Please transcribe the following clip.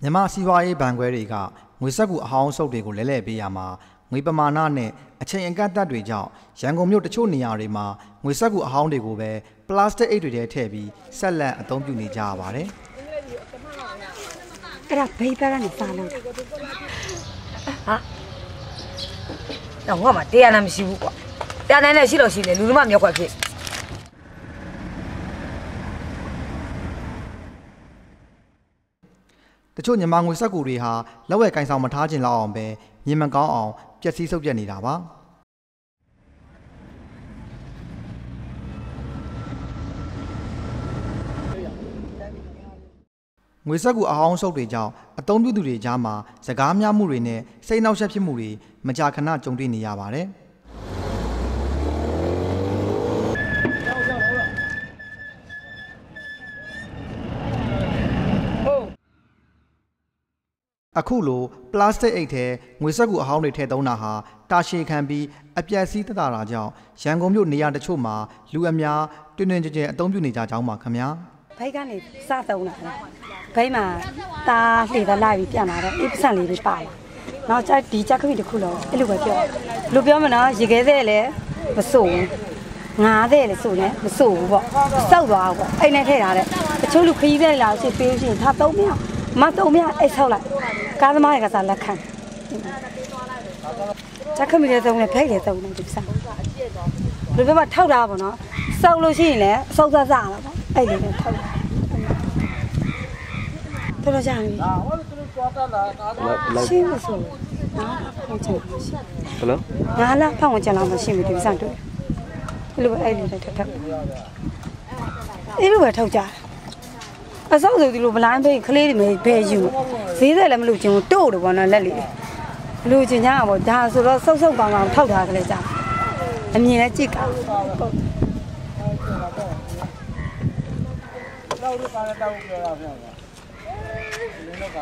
မြန်မာစီးပွားရေးဘဏ်ခွဲတွေကငွေစက္ကူအဟောင်းစုပ်တွေကိုလဲလှယ်ပေးရမှာငွေပမာဏနဲ့အချိန်အကန့်အသတ်တွေကြောင့်ရန်ကုန်မြို့တချို့နေရာတွေမှာငွေစက္ကူအဟောင်းတွေကိုပဲပလတ်စတစ်အိတ်တွေထဲထည့်ပြီးဆက်လက်အသုံးပြုနေကြရပါတယ်။အဲ့ဒါဘိတ်သားကနေစားလို့ဟာတော့ငါမှတရားနာမရှိဘူးကွာ။တရားနိုင်နဲ့ရှိလို့ရှိလေလူလူမမြောက်ခွက်ဖြစ်တချို့မြန်မာငွေစက္ကူတွေဟာလက်ဝဲကင်ဆောင်မထားခြင်းလောက်အောင်ပဲမြင်မကောင်းအောင်ပျက်စီးဆုပ်ပြတ်နေတာပါငွေစက္ကူအဟောင်းဆုပ်တွေကြောင့်အသုံးပြုသူတွေကြားမှာစကားများမှုတွေနဲ့စိတ်နှောက်ယှက်ဖြစ်မှုတွေမကြာခဏကြုံတွေ့နေရပါတယ်အခုလိုပလတ်စတစ်အိတ်ထဲငွေစက္ကူအဟောင်းတွေထည့်သုံးတာဟာတာရှည်ခံပြီးအပျက်စီးသက်သာတာကြောင့်ရန်ကုန်မြို့နေရာတချို့မှာလူအများတွင်တွင်ကျယ်ကျယ်အသုံးပြုနေကြကြောင်းပါခင်ဗျာဘိတ်ကနေစသုံးတာဘိတ်မှာတာလှေသားလိုက်ပြီးပြန်လာတော့အိပ်ပစံလေးတွေပါလာနောက်ကျဒီချက်ခမိတစ်ခုလုံးအဲ့လိုပဲပြောလူပြောမနော်ရေခဲတဲ့လည်းမစိုးဘူးငါးတဲ့လည်းစိုးနေမစိုးဘူးပေါ့စောက်သွားပေါ့အိမ်နဲ့ထည့်ထားတဲ့တချို့လူခရီးတဲ့လာစစ်ပေးရှင်ထားသုံးမြောက်မသုံးမြောက်အိတ်ဆောက်လိုက်ကားသမားတွေကစားလက်ခံချက်ခမိတဲ့သုံးနဲ့ဖိတ်တဲ့သုံးနဲ့ဒီပစံလူပြောမထောက်တာပေါ့နော်စောက်လို့ရှိရင်လည်းစောက်စားစားလာပေါ့အဲ့လိုနဲ့ထောက်တော်ကြပြီရှင်းမဆိုဟုတ်ချင်ဘယ်လိုငါလာဖောင်းဝင်ကြလောက်မရှိဘူးဒီစံတို့ဘယ်လိုအဲ့လိုနဲ့ထောက်အဲ့လိုပဲထောက်ကြအစောက်ဆိုဒီလိုဗလိုင်းဖိတ်ကလေးတွေပဲယူဈေးတယ်လည်းမလို့ချင်းတို့တယ်ပေါ့နော်လက်လေးလူချင်းကြအောင်ပေါ့ဒါဆိုတော့ဆုပ်ဆုပ်ပေါင်းပေါင်းထောက်ထားကြလေကြာအမြင်နဲ့ကြည့်ကောင်းတော့ဒီကားတော့ပြောတာဗျာ။ဒီလိုက